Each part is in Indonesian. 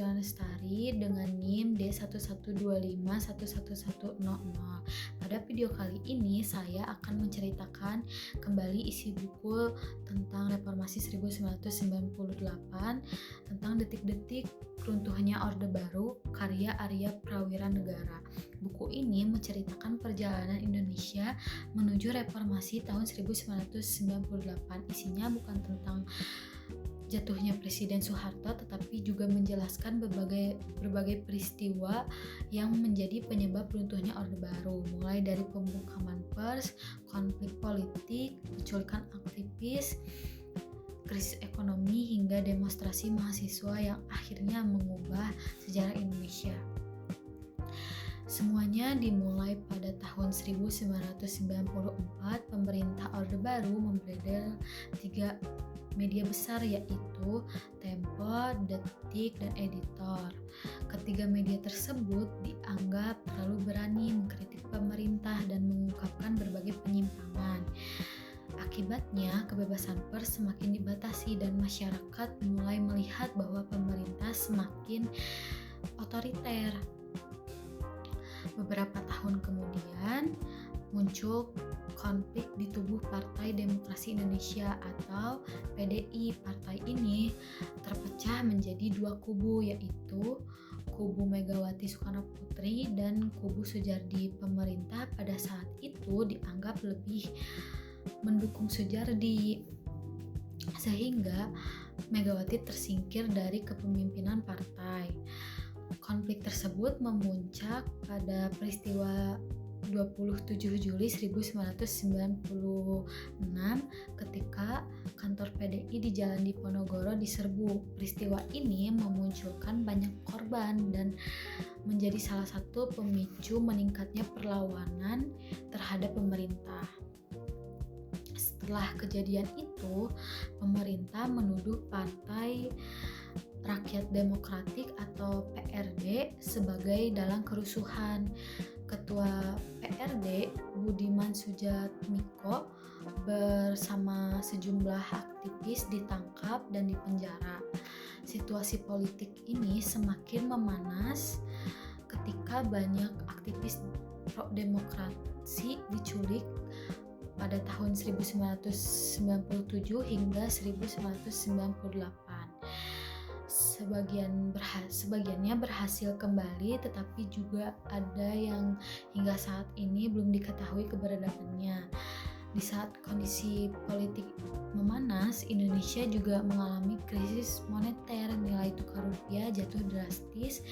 Priscila Lestari dengan NIM D1125111100. Pada video kali ini saya akan menceritakan kembali isi buku tentang Reformasi 1998 tentang detik-detik runtuhnya Orde Baru karya Arya Prawira Negara. Buku ini menceritakan perjalanan Indonesia menuju reformasi tahun 1998. Isinya bukan tentang jatuhnya Presiden Soeharto, tetapi juga menjelaskan berbagai peristiwa yang menjadi penyebab runtuhnya Orde Baru, mulai dari pembungkaman pers, konflik politik, penculikan aktivis, krisis ekonomi, hingga demonstrasi mahasiswa yang akhirnya mengubah sejarah Indonesia. Semuanya dimulai pada tahun 1994. Pemerintah Orde Baru memberedel 3 media besar, yaitu Tempo, Detik, dan Editor. Ketiga media tersebut dianggap terlalu berani mengkritik pemerintah dan mengungkapkan berbagai penyimpangan. Akibatnya, kebebasan pers semakin dibatasi dan masyarakat mulai melihat bahwa pemerintah semakin otoriter. Beberapa tahun kemudian muncul konflik di tubuh Partai Demokrasi Indonesia atau PDI. Partai ini terpecah menjadi 2 kubu, yaitu kubu Megawati Soekarnoputri dan kubu Soejardi. Pemerintah pada saat itu dianggap lebih mendukung Soejardi, sehingga Megawati tersingkir dari kepemimpinan partai. Konflik tersebut memuncak pada peristiwa 27 Juli 1996 ketika kantor PDI di Jalan Diponegoro diserbu. Peristiwa ini memunculkan banyak korban dan menjadi salah satu pemicu meningkatnya perlawanan terhadap pemerintah. Setelah kejadian itu, pemerintah menuduh Partai Rakyat Demokratik atau PRD sebagai dalang kerusuhan. Ketua PRD Budiman Sujatmiko bersama sejumlah aktivis ditangkap dan dipenjara. Situasi politik ini semakin memanas ketika banyak aktivis pro demokrasi diculik pada tahun 1997 hingga 1998. Sebagiannya berhasil kembali, tetapi juga ada yang hingga saat ini belum diketahui keberadaannya. Di saat kondisi politik memanas, Indonesia juga mengalami krisis moneter. Nilai tukar rupiah jatuh drastis,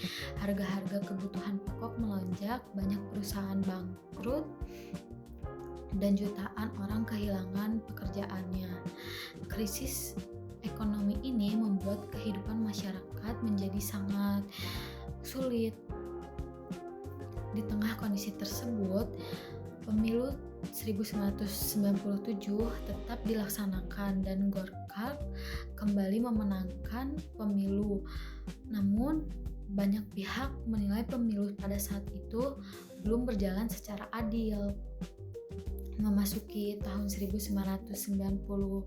harga-harga kebutuhan pokok melonjak, banyak perusahaan bangkrut, dan jutaan orang kehilangan pekerjaannya. Krisis ekonomi ini membuat kehidupan masyarakat menjadi sangat sulit. Di tengah kondisi tersebut, pemilu 1997 tetap dilaksanakan dan Golkar kembali memenangkan pemilu. Namun, banyak pihak menilai pemilu pada saat itu belum berjalan secara adil. Memasuki tahun 1998,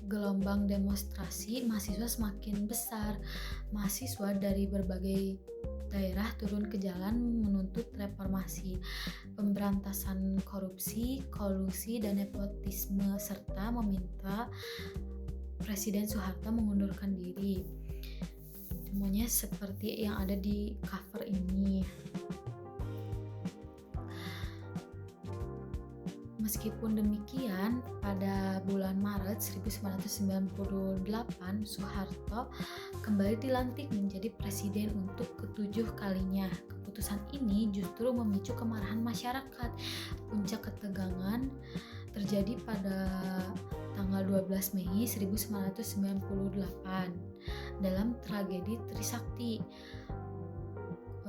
gelombang demonstrasi mahasiswa semakin besar. Mahasiswa dari berbagai daerah turun ke jalan menuntut reformasi, pemberantasan korupsi, kolusi, dan nepotisme, serta meminta Presiden Soeharto mengundurkan diri. Semuanya seperti yang ada di cover ini. Meskipun demikian, pada bulan Maret 1998, Soeharto kembali dilantik menjadi presiden untuk ke-7 kalinya. Keputusan ini justru memicu kemarahan masyarakat. Puncak ketegangan terjadi pada tanggal 12 Mei 1998 dalam tragedi Trisakti.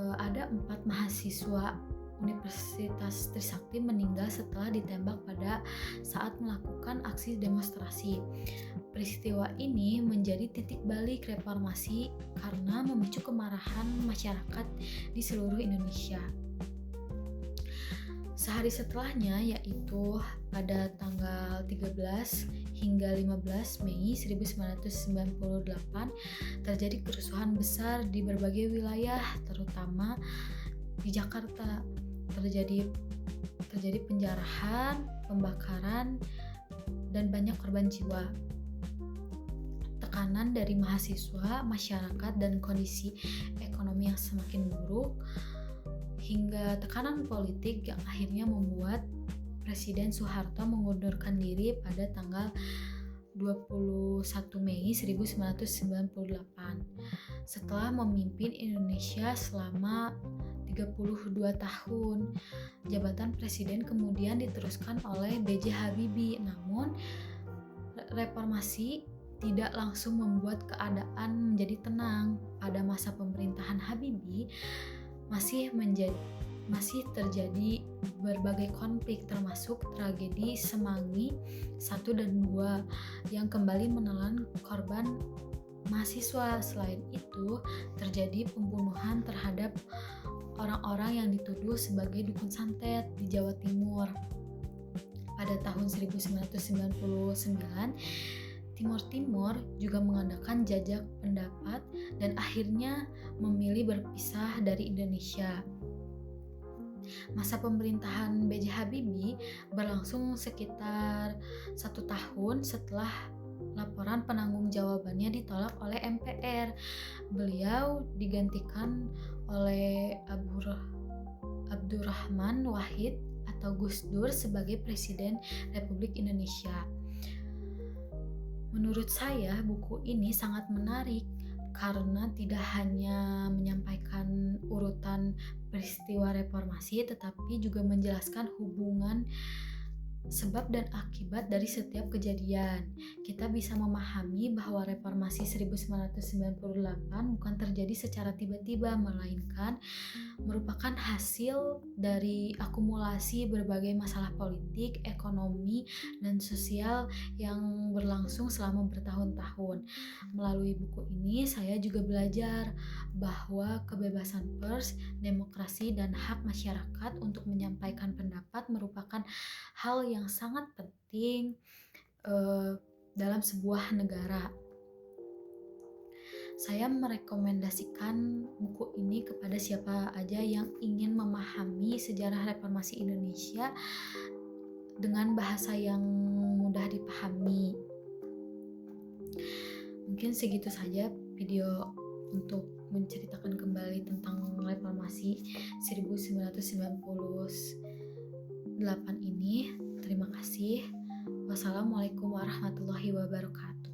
Ada 4 mahasiswa Universitas Trisakti meninggal setelah ditembak pada saat melakukan aksi demonstrasi. Peristiwa ini menjadi titik balik reformasi karena memicu kemarahan masyarakat di seluruh Indonesia. Sehari setelahnya, yaitu pada tanggal 13 hingga 15 Mei 1998, terjadi kerusuhan besar di berbagai wilayah, terutama di Jakarta. Terjadi penjarahan, pembakaran, dan banyak korban jiwa. Tekanan dari mahasiswa, masyarakat, dan kondisi ekonomi yang semakin buruk, hingga tekanan politik yang akhirnya membuat Presiden Soeharto mengundurkan diri pada tanggal 21 Mei 1998 setelah memimpin Indonesia selama 32 tahun. Jabatan presiden kemudian diteruskan oleh B.J. Habibie, namun reformasi tidak langsung membuat keadaan menjadi tenang. Pada masa pemerintahan Habibie masih terjadi berbagai konflik, termasuk tragedi Semanggi 1 dan 2 yang kembali menelan korban mahasiswa. Selain itu, terjadi pembunuhan terhadap orang-orang yang dituduh sebagai dukun santet di Jawa Timur. Pada tahun 1999, Timur Timur juga mengadakan jajak pendapat dan akhirnya memilih berpisah dari Indonesia. Masa pemerintahan B.J. Habibie berlangsung sekitar 1 tahun setelah laporan penanggung-jawabannya ditolak oleh MPR. Beliau digantikan oleh Abdurrahman Wahid atau Gus Dur sebagai Presiden Republik Indonesia. Menurut saya, buku ini sangat menarik karena tidak hanya menyampaikan urutan peristiwa reformasi, tetapi juga menjelaskan hubungan sebab dan akibat dari setiap kejadian. Kita bisa memahami bahwa reformasi 1998 bukan terjadi secara tiba-tiba, melainkan merupakan hasil dari akumulasi berbagai masalah politik, ekonomi, dan sosial yang berlangsung selama bertahun-tahun. Melalui buku ini, saya juga belajar bahwa kebebasan pers, demokrasi, dan hak masyarakat untuk menyampaikan pendapat merupakan hal yang sangat penting dalam sebuah negara. Saya merekomendasikan buku ini kepada siapa aja yang ingin memahami sejarah reformasi Indonesia dengan bahasa yang mudah dipahami. Mungkin segitu saja video untuk menceritakan kembali tentang reformasi 1998 ini. Terima kasih. Wassalamualaikum warahmatullahi wabarakatuh.